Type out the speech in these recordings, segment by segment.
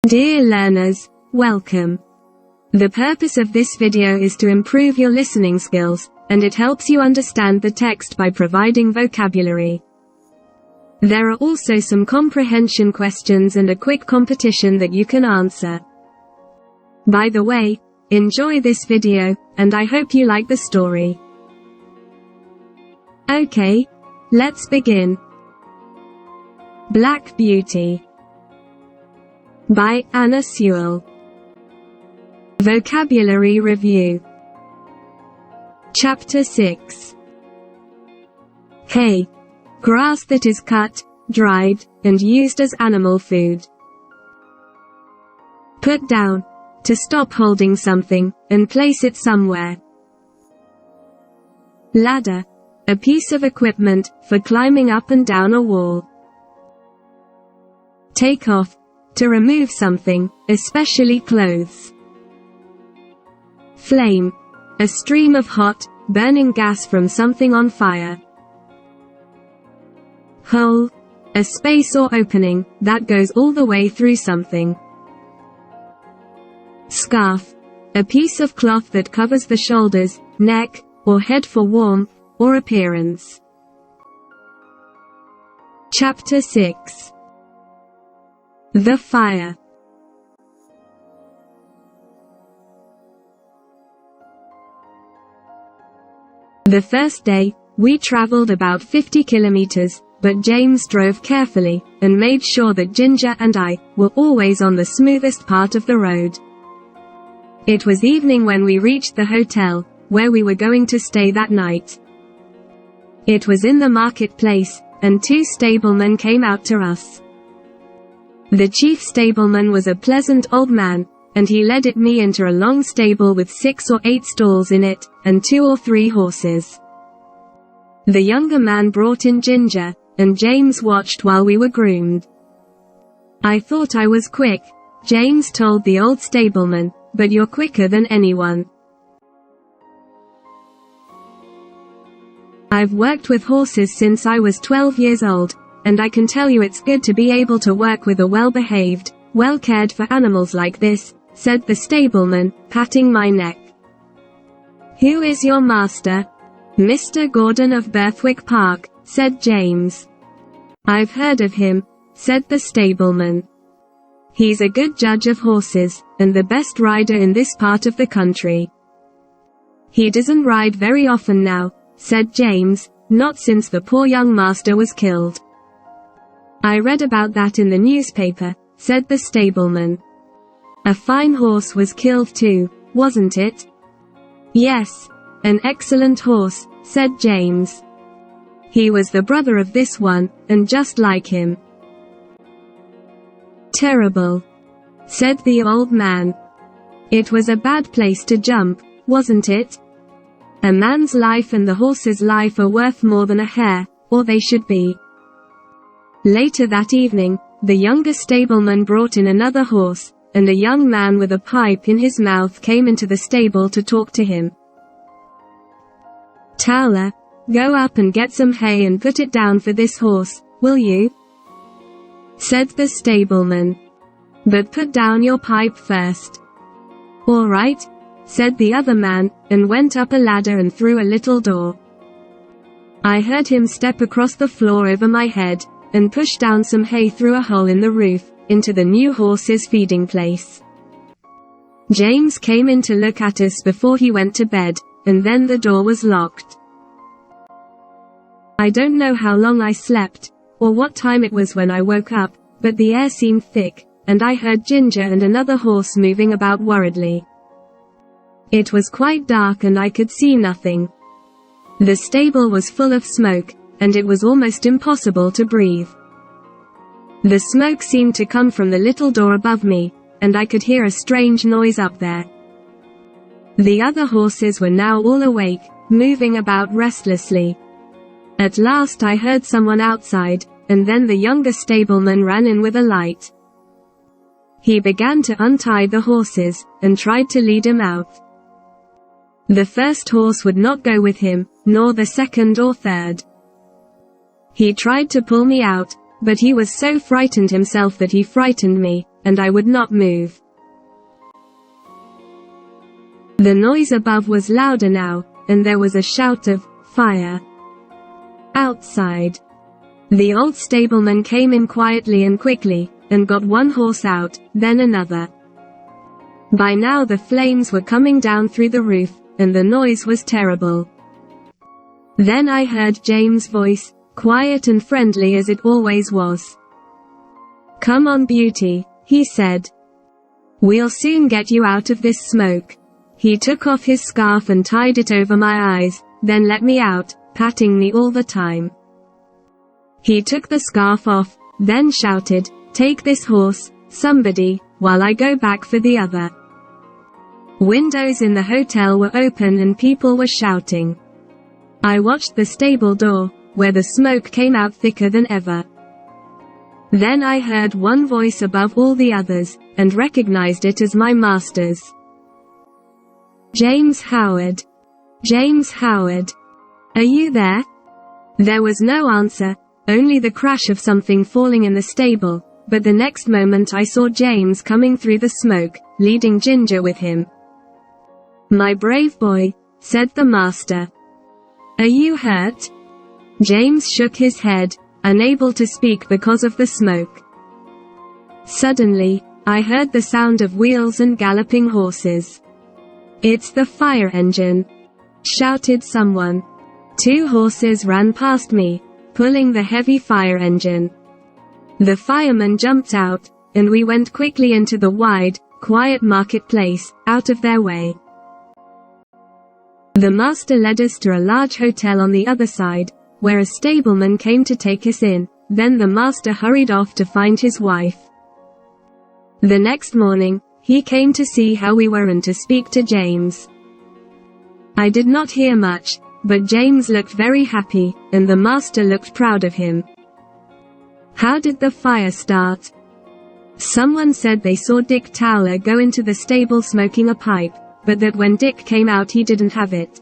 Dear learners, welcome. The purpose of this video is to improve your listening skills, and it helps you understand the text by providing vocabulary. There are also some comprehension questions and a quick competition that you can answer. By the way, enjoy this video, and I hope you like the story. Okay, let's begin. Black Beauty by Anna Sewell. Vocabulary Review. Chapter 6. Hay. Grass that is cut, dried, and used as animal food. Put down. To stop holding something, and place it somewhere. Ladder. A piece of equipment, for climbing up and down a wall. Take off. To remove something, especially clothes. Flame. A stream of hot, burning gas from something on fire. Hole. A space or opening, that goes all the way through something. Scarf. A piece of cloth that covers the shoulders, neck, or head for warmth, or appearance. Chapter 6. The fire. The first day, we traveled about 50 kilometers, but James drove carefully, and made sure that Ginger and I were always on the smoothest part of the road. It was evening when we reached the hotel, where we were going to stay that night. It was in the marketplace, and 2 stablemen came out to us. The chief stableman was a pleasant old man, and he led me into a long stable with 6 or 8 stalls in it, and 2 or 3 horses. The younger man brought in Ginger, and James watched while we were groomed. I thought I was quick, James told the old stableman, but you're quicker than anyone. I've worked with horses since I was 12 years old, and I can tell you it's good to be able to work with a well-behaved, well-cared-for animals like this, said the stableman, patting my neck. Who is your master? Mr. Gordon of Berthwick Park, said James. I've heard of him, said the stableman. He's a good judge of horses, and the best rider in this part of the country. He doesn't ride very often now, said James, not since the poor young master was killed. I read about that in the newspaper, said the stableman. A fine horse was killed too, wasn't it? Yes, an excellent horse, said James. He was the brother of this one, and just like him. Terrible, said the old man. It was a bad place to jump, wasn't it? A man's life and the horse's life are worth more than a hair, or they should be. Later that evening, the younger stableman brought in another horse, and a young man with a pipe in his mouth came into the stable to talk to him. Towler, go up and get some hay and put it down for this horse, will you? Said the stableman. But put down your pipe first. All right, said the other man, and went up a ladder and through a little door. I heard him step across the floor over my head, and push down some hay through a hole in the roof, into the new horse's feeding place. James came in to look at us before he went to bed, and then the door was locked. I don't know how long I slept, or what time it was when I woke up, but the air seemed thick, and I heard Ginger and another horse moving about worriedly. It was quite dark and I could see nothing. The stable was full of smoke, and it was almost impossible to breathe. The smoke seemed to come from the little door above me, and I could hear a strange noise up there. The other horses were now all awake, moving about restlessly. At last I heard someone outside, and then the younger stableman ran in with a light. He began to untie the horses, and tried to lead him out. The first horse would not go with him, nor the second or third. He tried to pull me out, but he was so frightened himself that he frightened me, and I would not move. The noise above was louder now, and there was a shout of fire outside. The old stableman came in quietly and quickly, and got one horse out, then another. By now the flames were coming down through the roof, and the noise was terrible. Then I heard James' voice, quiet and friendly as it always was. "Come on, Beauty," he said. "We'll soon get you out of this smoke." He took off his scarf and tied it over my eyes, then let me out, patting me all the time. He took the scarf off, then shouted, "Take this horse, somebody, while I go back for the other." Windows in the hotel were open and people were shouting. I watched the stable door, where the smoke came out thicker than ever. Then I heard one voice above all the others, and recognized it as my master's. "James Howard. James Howard. Are you there?" There was no answer, only the crash of something falling in the stable, but the next moment I saw James coming through the smoke, leading Ginger with him. "My brave boy," said the master. "Are you hurt?" James shook his head, unable to speak because of the smoke. Suddenly, I heard the sound of wheels and galloping horses. "It's the fire engine!" shouted someone. 2 horses ran past me, pulling the heavy fire engine. The firemen jumped out, and we went quickly into the wide, quiet marketplace, out of their way. The master led us to a large hotel on the other side, where a stableman came to take us in, then the master hurried off to find his wife. The next morning, he came to see how we were and to speak to James. I did not hear much, but James looked very happy, and the master looked proud of him. "How did the fire start?" Someone said they saw Dick Towler go into the stable smoking a pipe, but that when Dick came out he didn't have it.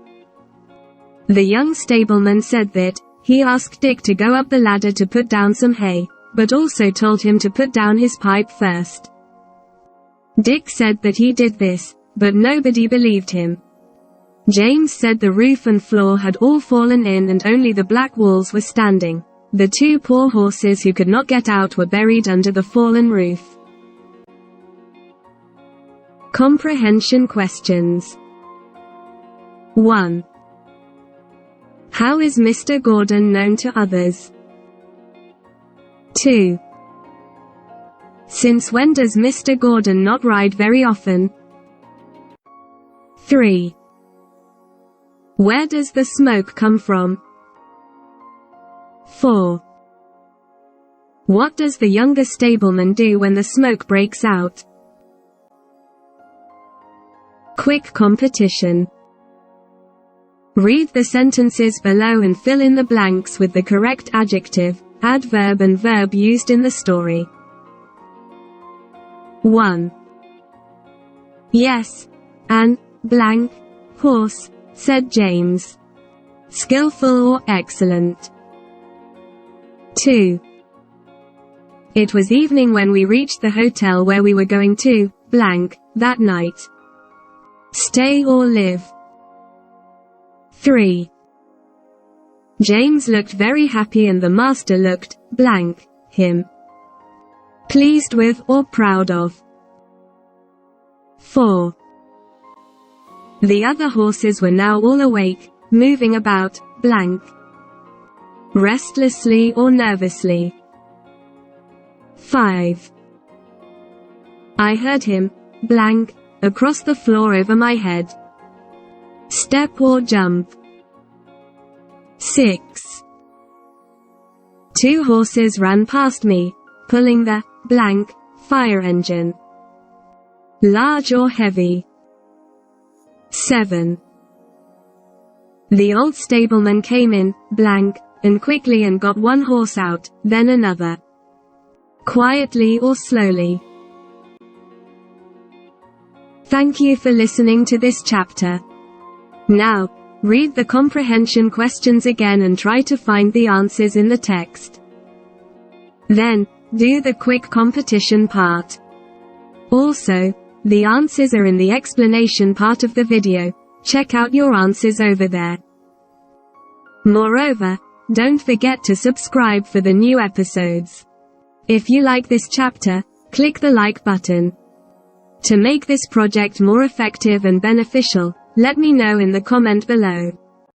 The young stableman said that he asked Dick to go up the ladder to put down some hay, but also told him to put down his pipe first. Dick said that he did this, but nobody believed him. James said the roof and floor had all fallen in and only the black walls were standing. The 2 poor horses who could not get out were buried under the fallen roof. Comprehension questions. 1. How is Mr. Gordon known to others? 2. Since when does Mr. Gordon not ride very often? 3. Where does the smoke come from? 4. What does the younger stableman do when the smoke breaks out? Quick competition. Read the sentences below and fill in the blanks with the correct adjective, adverb and verb used in the story. 1. Yes, an blank horse, said James. Skillful or excellent. 2. It was evening when we reached the hotel where we were going to blank that night. Stay or live. 3. James looked very happy and the master looked blank him. Pleased with or proud of. 4. The other horses were now all awake, moving about blank. Restlessly or nervously. 5. I heard him blank across the floor over my head. Step or jump. 6. 2 horses ran past me, pulling the blank fire engine. Large or heavy. 7. The old stableman came in blank and quickly and got one horse out, then another. Quietly or slowly. Thank you for listening to this chapter. Now, read the comprehension questions again and try to find the answers in the text. Then, do the quick competition part. Also, the answers are in the explanation part of the video. Check out your answers over there. Moreover, don't forget to subscribe for the new episodes. If you like this chapter, click the like button. To make this project more effective and beneficial, let me know in the comment below.